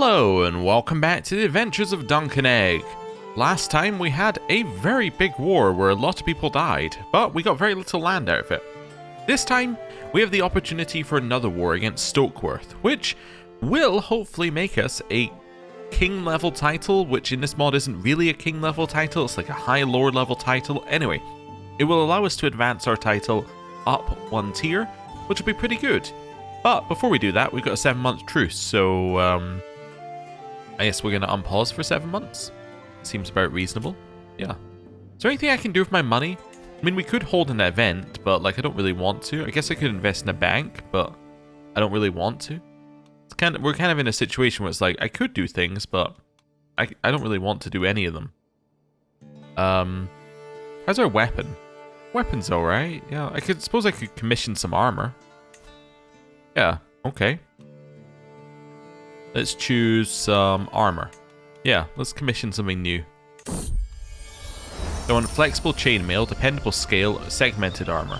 Hello and welcome back to the adventures of Duncan Egg. Last time we had a very big war where a lot of people died, but we got very little land out of it. This time we have the opportunity for another war against Stokeworth, which will hopefully make us a king level title, which in this mod isn't really a king level title, it's like a high lord level title. Anyway, it will allow us to advance our title up one tier, which will be pretty good. But before we do that, we've got a 7-month truce, so I guess we're going to unpause for 7 months. Seems about reasonable. Yeah. Is there anything I can do with my money? I mean, we could hold an event, but like I don't really want to. I guess I could invest in a bank, but I don't really want to. It's we're kind of in a situation where it's like I could do things, but I don't really want to do any of them. How's our weapon? Weapon's alright. Yeah, I suppose I could commission some armor. Yeah, okay. Let's choose some armor. Yeah, let's commission something new. So on flexible chainmail, dependable scale, segmented armor.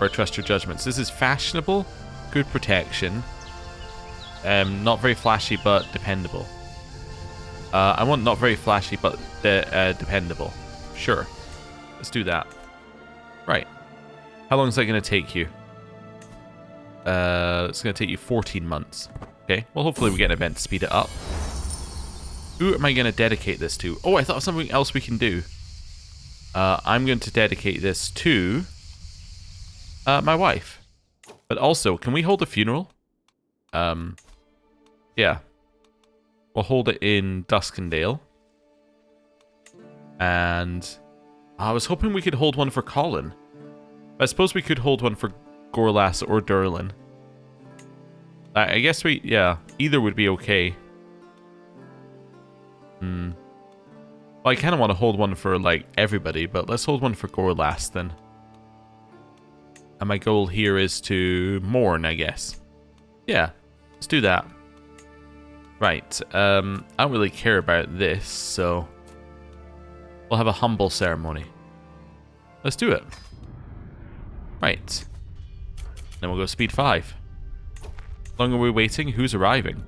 Or trust your judgments. This is fashionable, good protection. Not very flashy, but dependable. I want not very flashy, but dependable. Sure. Let's do that. Right. How long is that going to take you? It's going to take you 14 months. Okay, well hopefully we get an event to speed it up. Who am I going to dedicate this to? Oh, I thought of something else we can do. I'm going to dedicate this to my wife. But also, can we hold a funeral? Yeah. We'll hold it in Duskendale. And I was hoping we could hold one for Colin. I suppose we could hold one for Gorlas or Durlin. I guess yeah, either would be okay. Well, I kind of want to hold one for, like, everybody, but let's hold one for Gorlas then. And my goal here is to mourn, I guess. Yeah, let's do that. Right, I don't really care about this, so we'll have a humble ceremony. Let's do it. Right. Then we'll go speed 5. How long are we waiting? Who's arriving?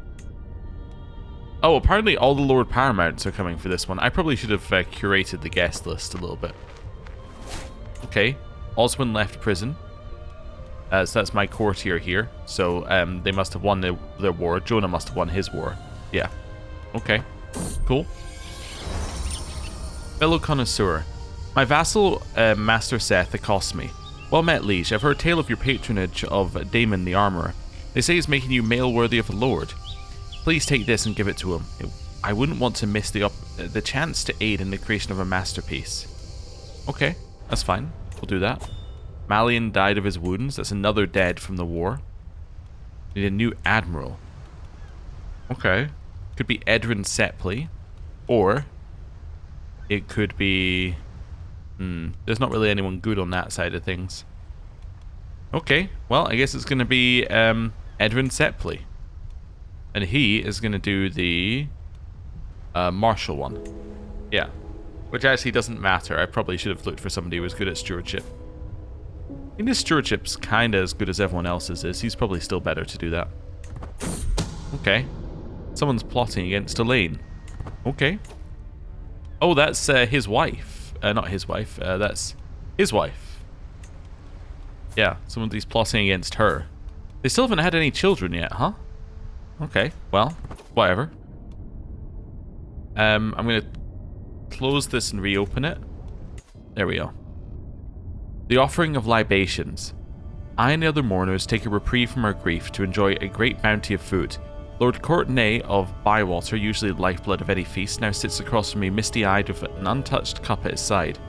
Oh, apparently all the Lord Paramounts are coming for this one. I probably should have curated the guest list a little bit. Okay. Oswin left prison. So that's my courtier here. So they must have won their war. Jonah must have won his war. Yeah. Okay. Cool. Fellow connoisseur. My vassal, Master Seth, accosts me. Well met, liege. I've heard tale of your patronage of Damon the Armourer. They say he's making you male worthy of a lord. Please take this and give it to him. I wouldn't want to miss the chance to aid in the creation of a masterpiece. Okay, that's fine. We'll do that. Malian died of his wounds. That's another dead from the war. Need a new admiral. Okay. Could be Edrin Sepley. Or it could be... there's not really anyone good on that side of things. Okay, well, I guess it's going to be Edrin Sepley. And he is going to do the martial one. Yeah. Which actually doesn't matter. I probably should have looked for somebody who was good at stewardship. I think his stewardship's kind of as good as everyone else's is. He's probably still better to do that. Okay. Someone's plotting against Elaine. Okay. Oh, that's his wife. Not his wife. That's his wife. Yeah, somebody's plotting against her. They still haven't had any children yet, huh? Okay, well, whatever. I'm going to close this and reopen it. There we go. The offering of libations. I and the other mourners take a reprieve from our grief to enjoy a great bounty of food. Lord Courtenay of Bywater, usually the lifeblood of any feast, now sits across from me misty-eyed with an untouched cup at his side.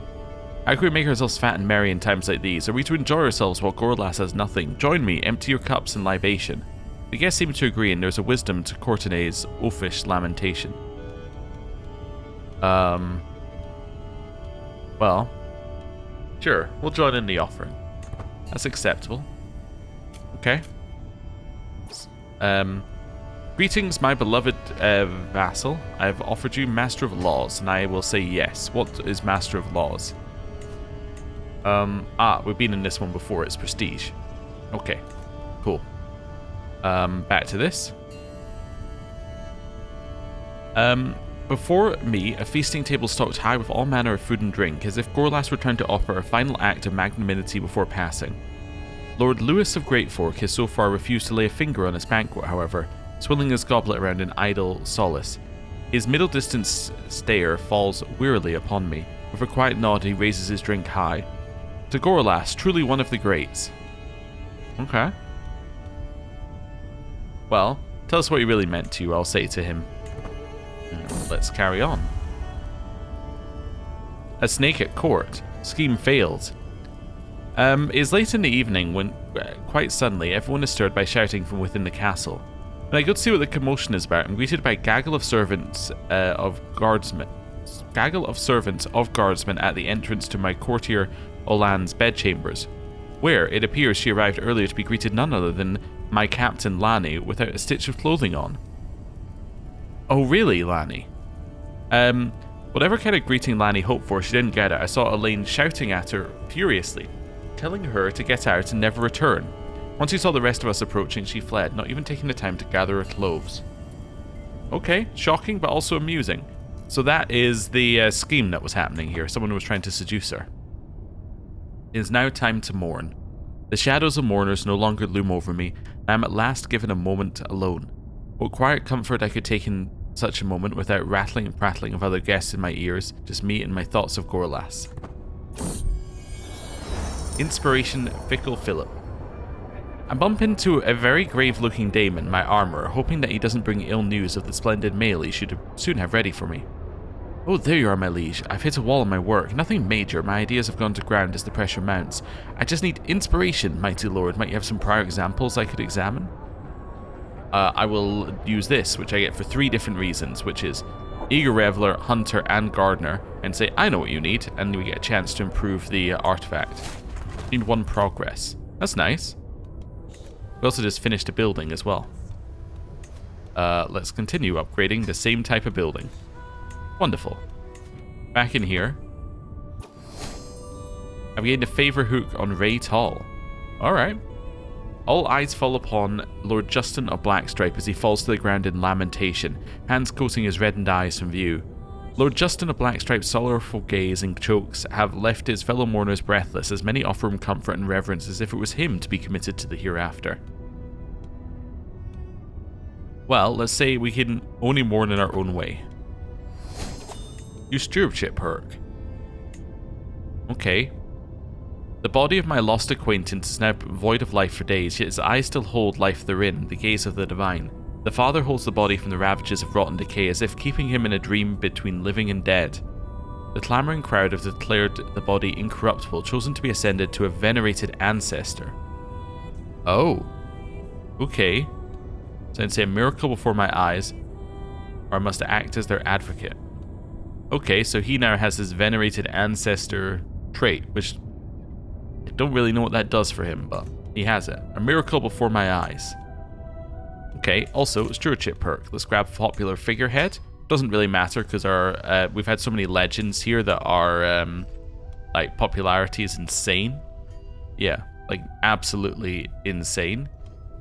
How can we make ourselves fat and merry in times like these? Are we to enjoy ourselves while Gorlas has nothing? Join me, empty your cups in libation. The guests seem to agree, and there's a wisdom to Courtenay's oafish lamentation. Well, sure, we'll join in the offering. That's acceptable. Okay. Greetings, my beloved vassal. I have offered you Master of Laws, and I will say yes. What is Master of Laws? We've been in this one before. It's prestige. Okay, cool. Back to this. Before me, a feasting table stocked high with all manner of food and drink, as if Gorlas were trying to offer a final act of magnanimity before passing. Lord Lewis of Greatfork has so far refused to lay a finger on his banquet, however, swilling his goblet around in idle solace. His middle-distance stare falls wearily upon me. With a quiet nod, he raises his drink high. To Gorlas, truly one of the greats. Okay. Well, tell us what he really meant to you, I'll say to him. Let's carry on. A snake at court. Scheme failed. It is late in the evening when, quite suddenly, everyone is stirred by shouting from within the castle. When I go to see what the commotion is about, I'm greeted by a gaggle of servants of guardsmen at the entrance to my courtier Olan's bedchambers, where it appears she arrived earlier to be greeted none other than my captain Lanny without a stitch of clothing on. Oh really, Lanny? Whatever kind of greeting Lanny hoped for, she didn't get it. I saw Elaine shouting at her furiously, telling her to get out and never return. Once she saw the rest of us approaching, she fled, not even taking the time to gather her clothes. Okay, shocking but also amusing. So that is the scheme that was happening here. Someone was trying to seduce her. It is now time to mourn. The shadows of mourners no longer loom over me, and I am at last given a moment alone. What quiet comfort I could take in such a moment without rattling and prattling of other guests in my ears, just me and my thoughts of Gorlas. Inspiration, Fickle Philip. I bump into a very grave-looking Damon, my armourer, hoping that he doesn't bring ill news of the splendid mail he should soon have ready for me. Oh, there you are, my liege. I've hit a wall in my work. Nothing major. My ideas have gone to ground as the pressure mounts. I just need inspiration, mighty lord. Might you have some prior examples I could examine? I will use this, which I get for 3 different reasons, which is Eager Reveler, Hunter, and Gardener, and say, I know what you need, and we get a chance to improve the artifact. Need 1 progress. That's nice. We also just finished a building as well. Let's continue upgrading the same type of building. Wonderful. Back in here. I've gained a favor hook on Ray Tall. Alright. All eyes fall upon Lord Justin of Blackstripe as he falls to the ground in lamentation, hands coating his reddened eyes from view. Lord Justin of Blackstripe's sorrowful gaze and chokes have left his fellow mourners breathless, as many offer him comfort and reverence as if it was him to be committed to the hereafter. Well, let's say we can only mourn in our own way. Use stewardship perk. Okay. The body of my lost acquaintance is now void of life for days, yet his eyes still hold life therein, the gaze of the divine. The Father holds the body from the ravages of rotten decay, as if keeping him in a dream between living and dead. The clamouring crowd have declared the body incorruptible, chosen to be ascended to a venerated ancestor. Oh. Okay. So I'd say a miracle before my eyes, or I must act as their advocate. Okay, so he now has his venerated ancestor trait, which I don't really know what that does for him, but he has it. A miracle before my eyes. Okay, also stewardship perk. Let's grab popular figurehead. Doesn't really matter because our we've had so many legends here that our like popularity is insane. Yeah, like absolutely insane.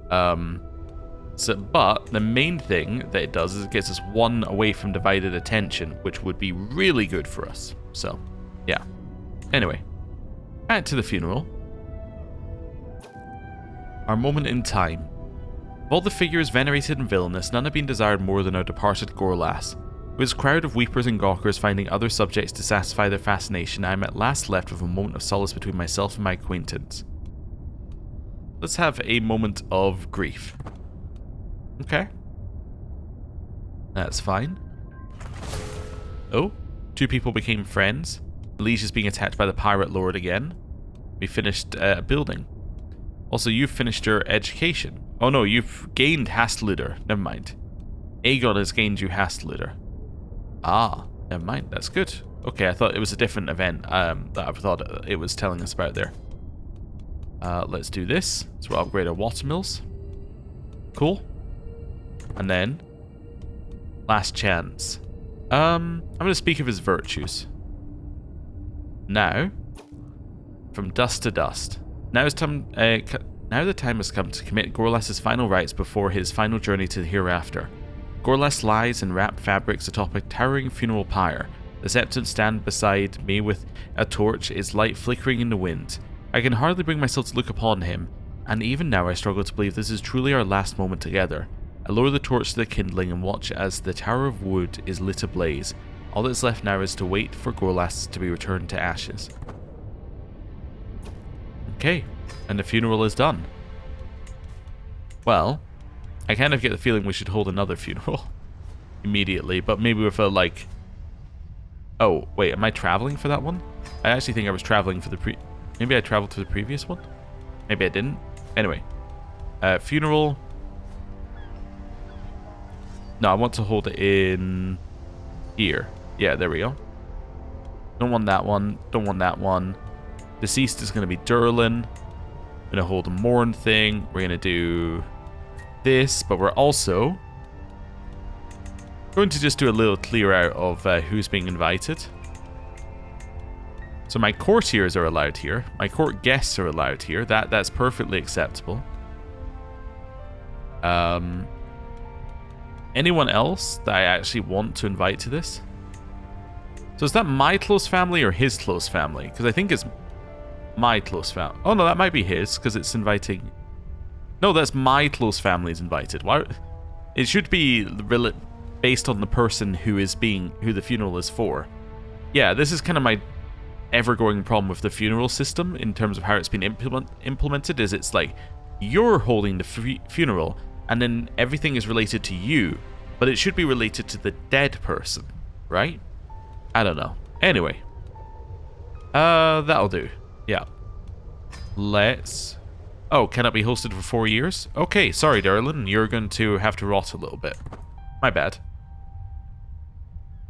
But the main thing that it does is it gets us 1 away from divided attention, which would be really good for us. So, yeah. Anyway, back to the funeral. Our moment in time. Of all the figures venerated and villainous, none have been desired more than our departed Gorlas. With his crowd of weepers and gawkers finding other subjects to satisfy their fascination, I am at last left with a moment of solace between myself and my acquaintance. Let's have a moment of grief. Okay. That's fine. Oh, 2 people became friends. Liege is being attacked by the pirate lord again. We finished a building. Also, you've finished your education. Oh no, you've gained Hastluder. Never mind. AGOT has gained you Hastluder. Ah, never mind. That's good. Okay, I thought it was a different event that I thought it was telling us about there. Let's do this. So we'll upgrade our watermills. Cool. And then, last chance. I'm going to speak of his virtues. Now, from dust to dust. Now the time has come to commit Gorlas's final rites before his final journey to the hereafter. Gorlas lies in wrapped fabrics atop a towering funeral pyre. The septons stand beside me with a torch, its light flickering in the wind. I can hardly bring myself to look upon him, and even now I struggle to believe this is truly our last moment together. I lower the torch to the kindling and watch as the tower of wood is lit ablaze. All that's left now is to wait for Gorlas to be returned to ashes. Okay, and the funeral is done. Well, I kind of get the feeling we should hold another funeral immediately, but maybe with a, like... Oh, wait, am I traveling for that one? I actually think I was traveling for the Maybe I traveled to the previous one? Maybe I didn't. Anyway. Funeral. No, I want to hold it in... here. Yeah, there we go. Don't want that one. Don't want that one. Deceased is going to be Durlin. I'm going to hold a mourn thing. We're going to do this, but we're also going to just do a little clear out of who's being invited. So my courtiers are allowed here. My court guests are allowed here. That's perfectly acceptable. Anyone else that I actually want to invite to this? So is that my close family or his close family? Because I think it's my close family. Oh no, that might be his, because it's inviting... No, that's my close family's invited. Why? It should be based on the person who the funeral is for. Yeah, this is kind of my ever-going problem with the funeral system in terms of how it's been implemented. Is it's like you're holding the funeral, and then everything is related to you, but it should be related to the dead person, right? I don't know. Anyway, that'll do. Yeah. Let's... Oh, can it be hosted for 4 years? Okay, sorry, Darlin. You're going to have to rot a little bit. My bad.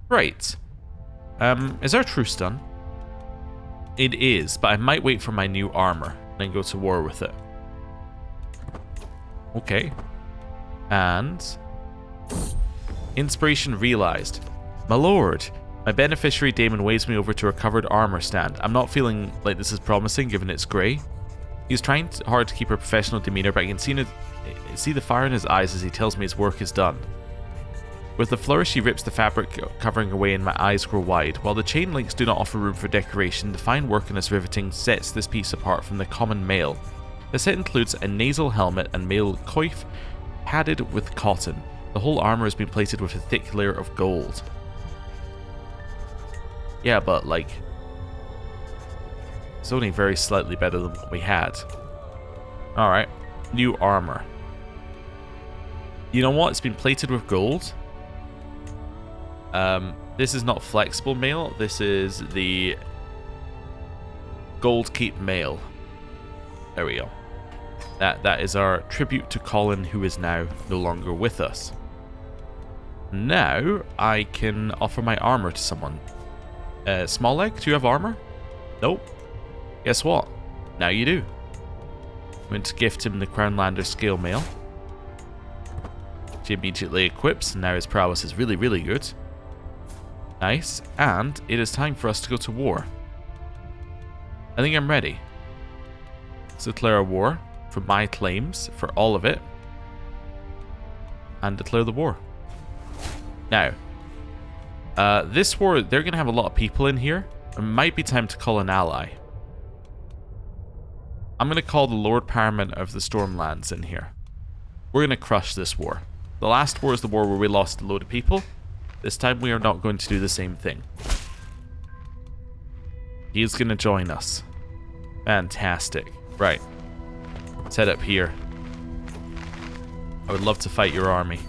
Right. Is our truce done? It is, but I might wait for my new armor and then go to war with it. Okay. And... Inspiration realized. My lord, my beneficiary Damon waves me over to a covered armor stand. I'm not feeling like this is promising given it's grey. He's trying hard to keep a professional demeanor, but I can see the fire in his eyes as he tells me his work is done. With a flourish, he rips the fabric covering away and my eyes grow wide. While the chain links do not offer room for decoration, the fine work in this riveting sets this piece apart from the common mail. The set includes a nasal helmet and mail coif padded with cotton. The whole armor has been plated with a thick layer of gold. Yeah, but like... it's only very slightly better than what we had. Alright, new armor. You know what? It's been plated with gold. This is not flexible mail. This is the Gold Keep mail. There we go. That is our tribute to Colin, who is now no longer with us. Now I can offer my armor to someone. Small Leg, do you have armor? Nope. Guess what? Now you do. I'm going to gift him the Crownlander scale mail. She immediately equips, and now his prowess is really, really good. Nice. And it is time for us to go to war. I think I'm ready. Let's declare a war for my claims, for all of it. And declare the war. Now, this war, they're going to have a lot of people in here. It might be time to call an ally. I'm going to call the Lord Paramount of the Stormlands in here. We're going to crush this war. The last war is the war where we lost a load of people. This time we are not going to do the same thing. He's going to join us. Fantastic. Right. Let's head up here. I would love to fight your army.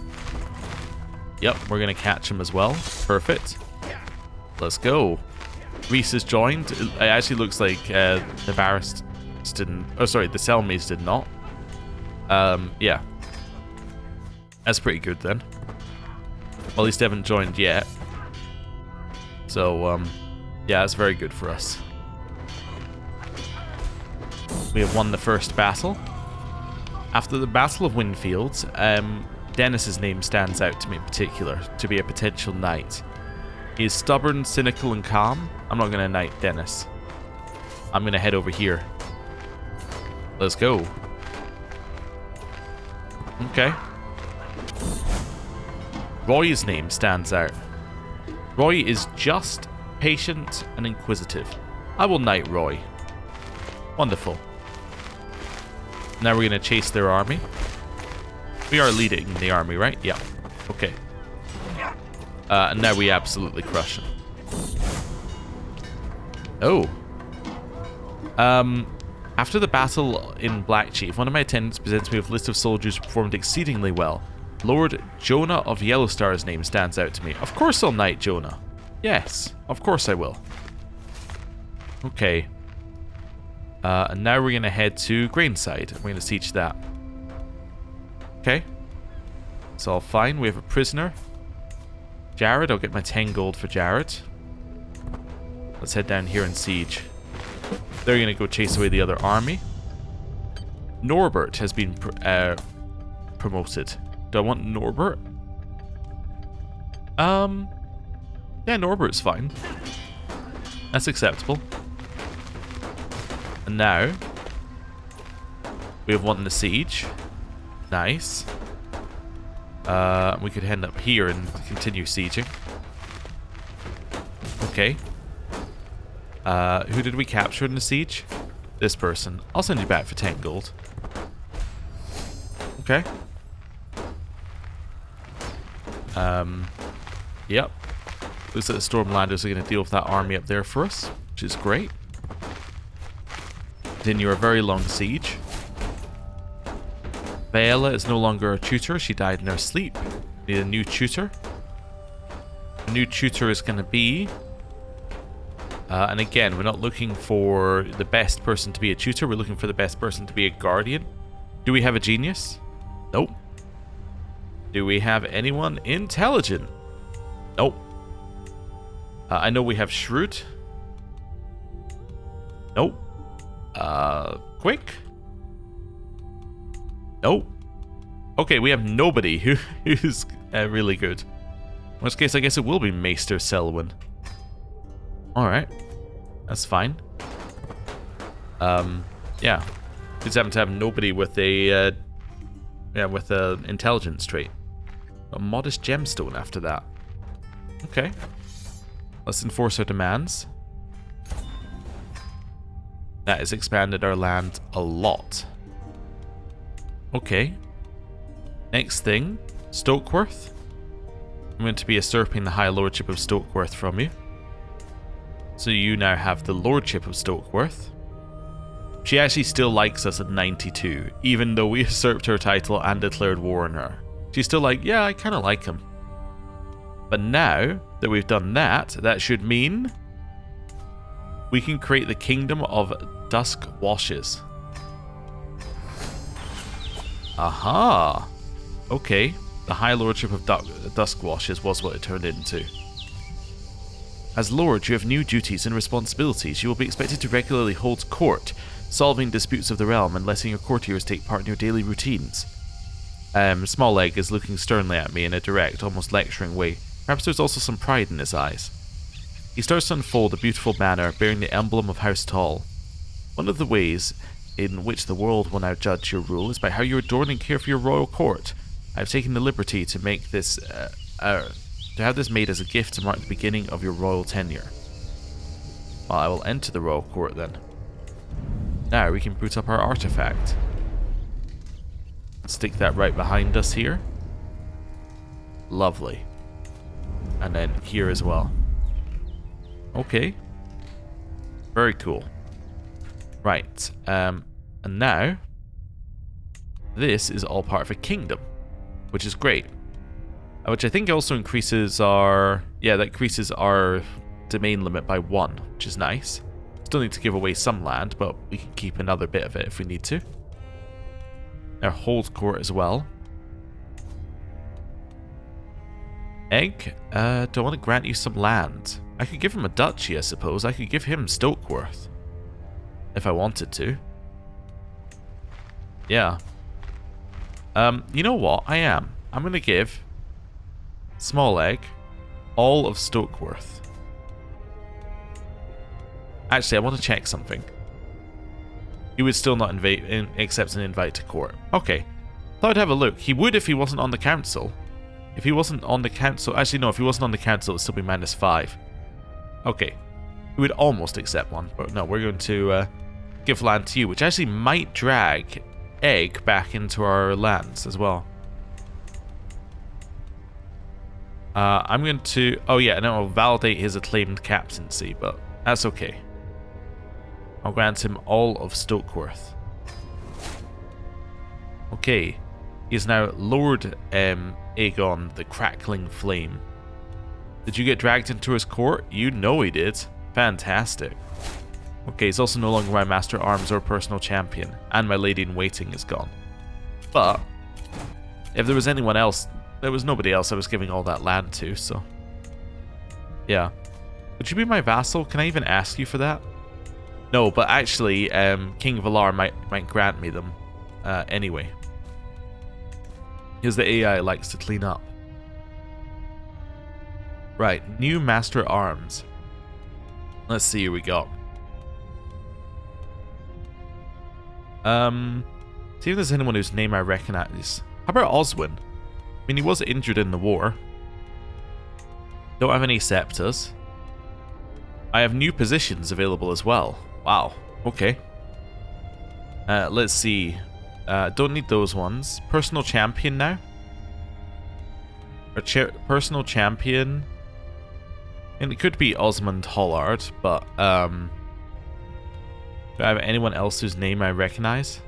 Yep, we're going to catch him as well. Perfect. Let's go. Reese has joined. It actually looks like the Barrists didn't... Oh, sorry, the Selmies did not. Yeah. That's pretty good then. Well, at least they haven't joined yet. So, yeah, that's very good for us. We have won the first battle. After the Battle of Windfields, Dennis's name stands out to me in particular, to be a potential knight. He is stubborn, cynical, and calm. I'm not going to knight Dennis. I'm going to head over here. Let's go. Roy's name stands out. Roy is just, patient, and inquisitive. I will knight Roy. Wonderful. Now we're going to chase their army. We are leading the army, right? Yeah. Okay. And now we absolutely crush them. Oh. After the battle in Black Chief, one of my attendants presents me with a list of soldiers who performed exceedingly well. Lord Jonah of Yellowstar's name stands out to me. Of course I'll knight Jonah. Yes, of course I will. Okay. And now we're going to head to Grainside. We're going to siege that. Okay. It's all fine. We have a prisoner. Jared, I'll get my 10 gold for Jared. Let's head down here and siege. They're going to go chase away the other army. Norbert has been promoted. Do I want Norbert? Yeah, Norbert's fine. That's acceptable. And now we have one in the siege. Nice. We could head up here and continue sieging. Okay. Who did we capture in the siege? This person. I'll send you back for 10 gold. Okay. Yep. Looks like the Stormlanders are going to deal with that army up there for us, which is great. Continue a very long siege. Bella is no longer a tutor. She died in her sleep. Need a new tutor. The new tutor is going to be... and again, we're not looking for the best person to be a tutor. We're looking for the best person to be a guardian. Do we have a genius? Nope. Do we have anyone intelligent? Nope. I know we have shrewd. Nope. Quick? Nope. Okay, we have nobody who's really good. In which case, I guess it will be Maester Selwyn. Alright. That's fine. Yeah. We just happen to have nobody with a... with an intelligence trait. A modest gemstone after that. Okay. Let's enforce our demands. That has expanded our land a lot. Okay. Next thing. Stokeworth. I'm going to be usurping the High Lordship of Stokeworth from you. So you now have the Lordship of Stokeworth. She actually still likes us at 92, even though we usurped her title and declared war on her. She's still like, yeah, I kind of like him. But now that we've done that, that should mean we can create the Kingdom of Dusk Washes. Aha! Okay, the High Lordship of Dusk Washes was what it turned into. As Lord, you have new duties and responsibilities. You will be expected to regularly hold court, solving disputes of the realm and letting your courtiers take part in your daily routines. Small Leg is looking sternly at me in a direct, almost lecturing way. Perhaps there's also some pride in his eyes. He starts to unfold a beautiful banner bearing the emblem of House Tall. One of the ways in which the world will now judge your rule is by how you adorn and care for your royal court. I have taken the liberty to make this, to have this made as a gift to mark the beginning of your royal tenure. Well, I will enter the royal court then. Now we can boot up our artifact. Stick that right behind us here. Lovely. And then here as well. Okay. Very cool. Right. And now, this is all part of a kingdom, which is great. Which I think also increases our... Yeah, that increases our domain limit by 1, which is nice. Still need to give away some land, but we can keep another bit of it if we need to. Our hold court as well. Egg, do I want to grant you some land? I could give him a duchy, I suppose. I could give him Stokeworth. If I wanted to. Yeah. You know what? I'm going to give Small Egg all of Stokeworth. Actually, I want to check something. He would still not accept an invite to court. Okay. Thought I'd have a look. He would if he wasn't on the council. If he wasn't on the council... Actually, no, if he wasn't on the council, it would still be -5. Okay. We would almost accept one, but no, we're going to give land to you, which actually might drag Egg back into our lands as well. I'm going to... Oh yeah, and I'll validate his acclaimed captaincy, but that's okay. I'll grant him all of Stokeworth. Okay. He is now Lord Aegon, the Crackling Flame. Did you get dragged into his court? You know he did. Fantastic. Okay, he's also no longer my Master Arms or personal champion, and my Lady in Waiting is gone. But if there was anyone else, there was nobody else I was giving all that land to, so... Yeah. Would you be my vassal? Can I even ask you for that? No, but actually, King Valar might grant me them anyway. Because the AI likes to clean up. Right, new Master Arms. Let's see who we got. See if there's anyone whose name I recognize. How about Oswin? I mean, he was injured in the war. Don't have any septas. I have new positions available as well. Wow, okay. Let's see. Don't need those ones. Personal champion now? Or personal champion? And it could be Osmond Hollard, but do I have anyone else whose name I recognize?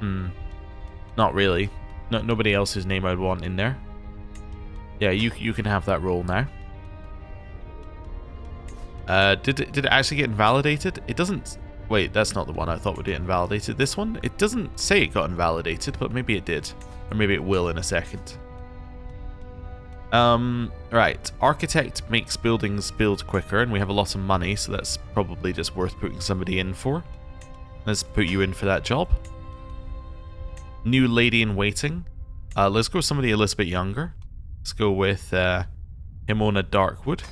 Not really. Nobody else whose name I'd want in there. Yeah, you can have that role now. Did it actually get invalidated? It doesn't... Wait, that's not the one I thought would get invalidated. This one? It doesn't say it got invalidated, but maybe it did. Or maybe it will in a second. Right. Architect makes buildings build quicker, and we have a lot of money, so that's probably just worth putting somebody in for. Let's put you in for that job. New Lady in Waiting. Let's go with somebody a little bit younger. Let's go with Himona Darkwood.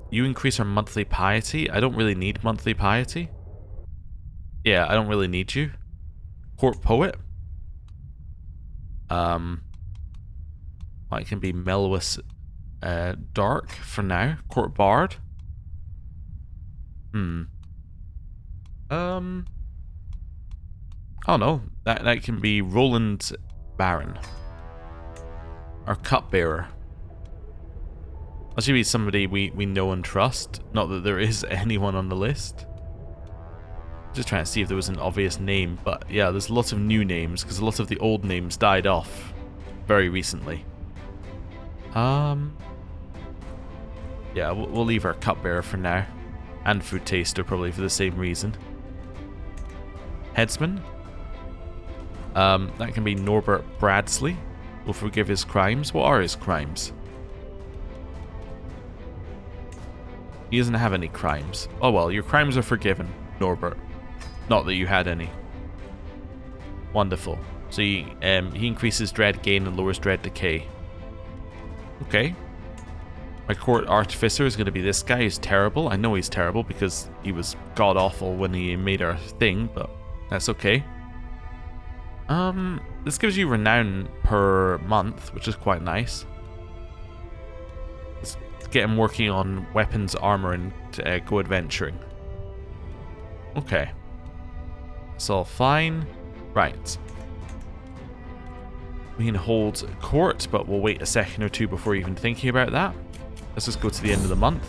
You increase our monthly piety. I don't really need monthly piety. Yeah, I don't really need you. Court Poet. I can be Melwis Dark for now. Court Bard. Oh no, that can be Roland Baron. Our Cupbearer. That should be somebody we know and trust. Not that there is anyone on the list. Just trying to see if there was an obvious name, but yeah, there's lots of new names because a lot of the old names died off very recently. Yeah, we'll leave our Cupbearer for now. And Food Taster probably for the same reason. Headsman. That can be Norbert Bradsley. We'll forgive his crimes. What are his crimes? He doesn't have any crimes. Oh well, your crimes are forgiven, Norbert. Not that you had any. Wonderful. So he increases dread gain and lowers dread decay. Okay. My court artificer is going to be this guy who's terrible. I know he's terrible because he was god-awful when he made our thing, but that's okay. This gives you renown per month, which is quite nice. Let's get him working on weapons, armor, and go adventuring. Okay. It's all fine. Right. We can hold court, but we'll wait a second or two before even thinking about that. Let's just go to the end of the month.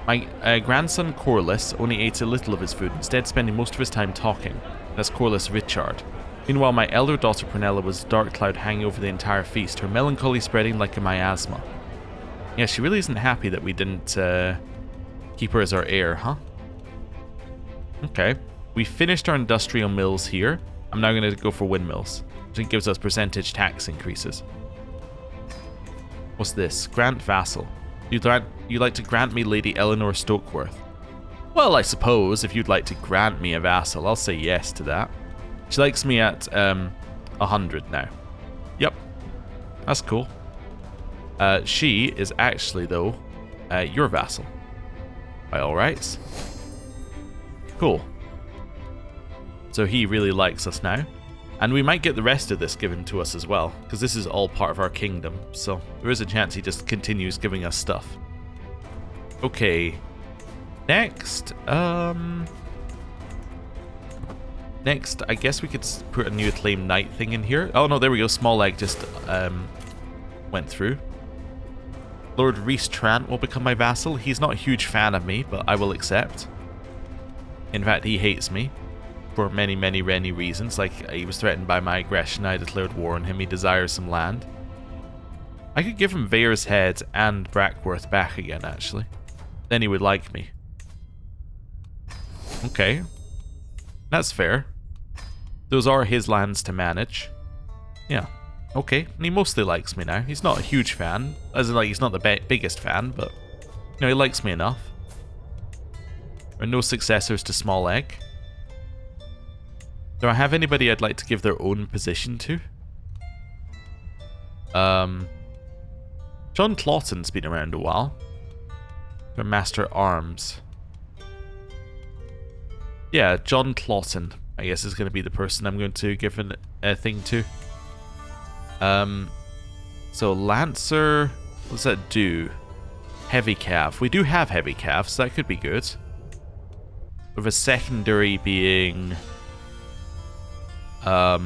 My grandson Corlys only ate a little of his food, instead spending most of his time talking. That's Corlys Richard. Meanwhile, my elder daughter Prunella was a dark cloud hanging over the entire feast, her melancholy spreading like a miasma. Yeah, she really isn't happy that we didn't keep her as our heir, huh? Okay. We finished our industrial mills here. I'm now going to go for windmills, which gives us percentage tax increases. What's this? Grant vassal. You'd like to grant me Lady Eleanor Stokeworth? Well, I suppose if you'd like to grant me a vassal, I'll say yes to that. She likes me at 100 now. Yep. That's cool. She is actually, though, your vassal. By all rights. Cool. So he really likes us now. And we might get the rest of this given to us as well, because this is all part of our kingdom, so there is a chance he just continues giving us stuff. Okay. Next, Next, I guess we could put a new acclaimed knight thing in here. Oh no, there we go, Small Leg just went through. Lord Rhys Trant will become my vassal. He's not a huge fan of me, but I will accept. In fact, he hates me. For many, many reasons, like he was threatened by my aggression, I declared war on him, he desires some land. I could give him Vair's Head and Brackworth back again, actually. Then he would like me. Okay. That's fair. Those are his lands to manage. Yeah. Okay, and he mostly likes me now. He's not a huge fan, as in like he's not the biggest fan, but you know, he likes me enough. There are no successors to Small Egg. Do I have anybody I'd like to give their own position to? John Clawson's been around a while. Their Master Arms. Yeah, John Clawson, I guess, is going to be the person I'm going to give a thing to. So Lancer, what does that do? Heavy Cav. We do have Heavy Cav, so that could be good. With a secondary being... I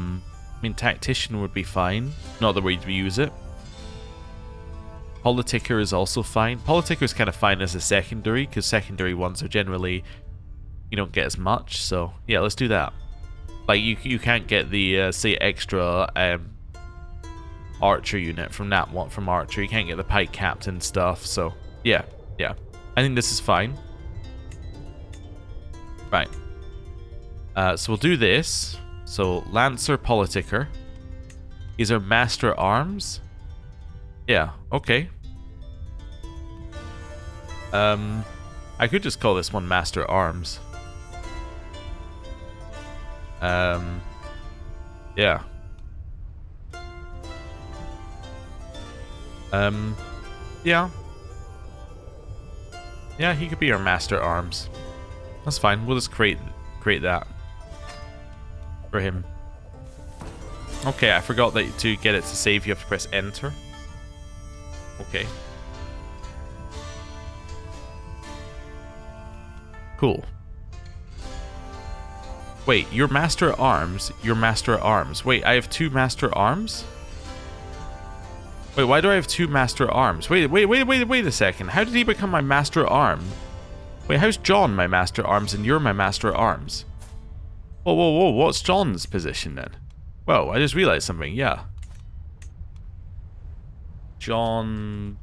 mean, Tactician would be fine. Not that we'd use it. Politiker is also fine. Politiker is kind of fine as a secondary, because secondary ones are generally... you don't get as much, so yeah, let's do that. Like, you can't get the, say, extra archer unit from that one, from archer. You can't get the pike captain stuff, so yeah. I think this is fine. Right. So we'll do this. So, Lancer Politiker. These are Master Arms. Yeah, okay. I could just call this one Master Arms. Yeah. Yeah. Yeah, he could be our Master Arms. That's fine. We'll just create that for him. Okay, I forgot that to get it to save, you have to press Enter. Okay. Cool. Wait, your Master Arms? Your Master Arms. Wait, I have 2 Master Arms? Wait, why do I have 2 Master Arms? Wait a second. How did he become my Master Arm? Wait, how's John my Master Arms and you're my Master Arms? Whoa, what's John's position then? Whoa, I just realized something, yeah. John...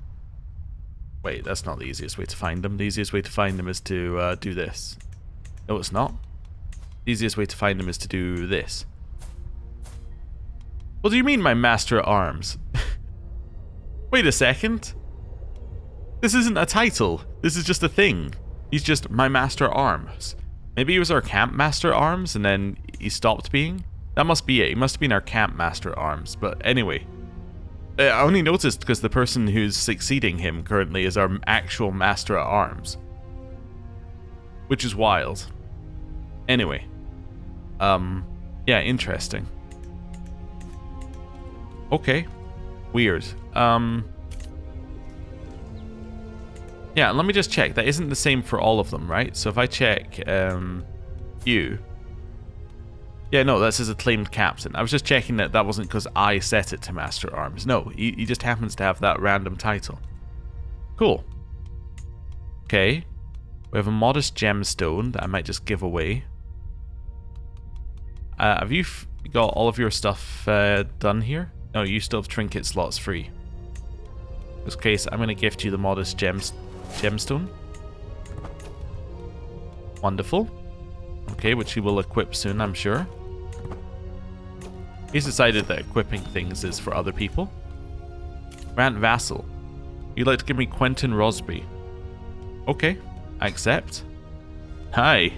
Wait, that's not the easiest way to find them. The easiest way to find them is to do this. No, it's not. The easiest way to find them is to do this. What do you mean, my Master Arms? Wait a second. This isn't a title. This is just a thing. He's just my Master Arms. Maybe he was our Camp Master Arms and then he stopped being? That must be it. He must have been our Camp Master Arms. But anyway. I only noticed because the person who's succeeding him currently is our actual Master at Arms. Which is wild. Anyway. Yeah, interesting. Okay. Weird. Yeah, let me just check. That isn't the same for all of them, right? So if I check, you... Yeah, no, that's his acclaimed captain. I was just checking that that wasn't because I set it to Master Arms. No, he just happens to have that random title. Cool. Okay. We have a modest gemstone that I might just give away. Have you got all of your stuff done here? No, you still have trinket slots free. In this case, I'm going to gift you the modest gemstone. Wonderful. Okay, which he will equip soon, I'm sure. He's decided that equipping things is for other people. Grant Vassal. You'd like to give me Quentin Rosby. Okay, I accept. Hi.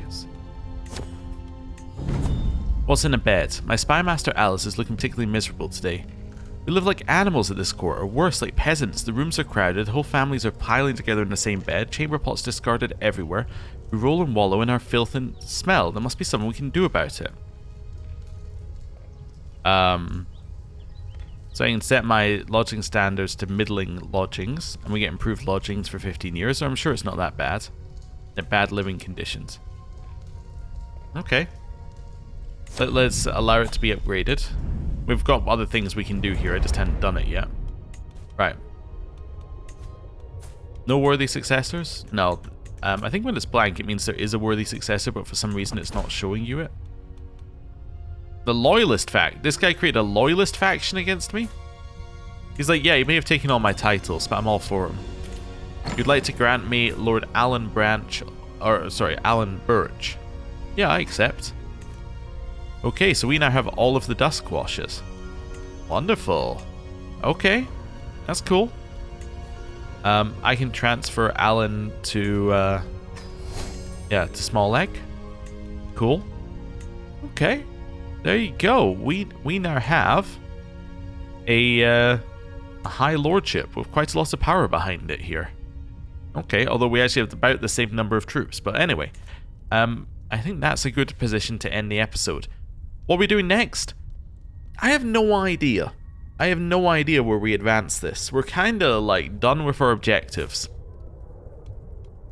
What's in a bed? My spymaster Alice is looking particularly miserable today. We live like animals at this court, or worse, like peasants. The rooms are crowded, whole families are piling together in the same bed, chamber pots discarded everywhere. We roll and wallow in our filth and smell. There must be something we can do about it. So I can set my lodging standards to middling lodgings, and we get improved lodgings for 15 years, so I'm sure it's not that bad. Bad living conditions. Okay. Let's allow it to be upgraded. We've got other things we can do here, I just hadn't done it yet. Right. No worthy successors? No. I think when it's blank it means there is a worthy successor, but for some reason it's not showing you it. The Loyalist fact. This guy created a Loyalist faction against me? He's like, yeah, he may have taken all my titles, but I'm all for him. You'd like to grant me Lord Alan Birch. Yeah, I accept. Okay, so we now have all of the Duskwashes. Wonderful. Okay, that's cool. I can transfer Alan to, to Small Leg. Cool. Okay. There you go. We now have a high lordship with quite a lot of power behind it here. Okay, although we actually have about the same number of troops. But anyway, I think that's a good position to end the episode. What are we doing next? I have no idea. I have no idea where we advance this. We're kind of like done with our objectives.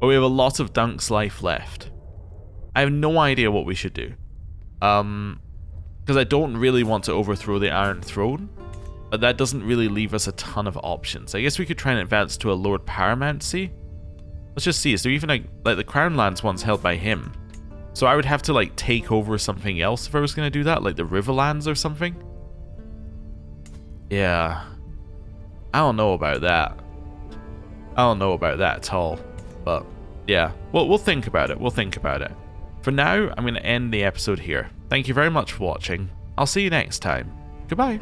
But we have a lot of Dunk's life left. I have no idea what we should do. Because I don't really want to overthrow the Iron Throne, but that doesn't really leave us a ton of options. I guess we could try and advance to a Lord Paramountcy. Let's just see. Is there even like the Crown Lands once held by him? So I would have to like take over something else if I was going to do that, like the Riverlands or something. Yeah. I don't know about that. I don't know about that at all. But yeah, we'll think about it. We'll think about it. For now, I'm going to end the episode here. Thank you very much for watching. I'll see you next time. Goodbye.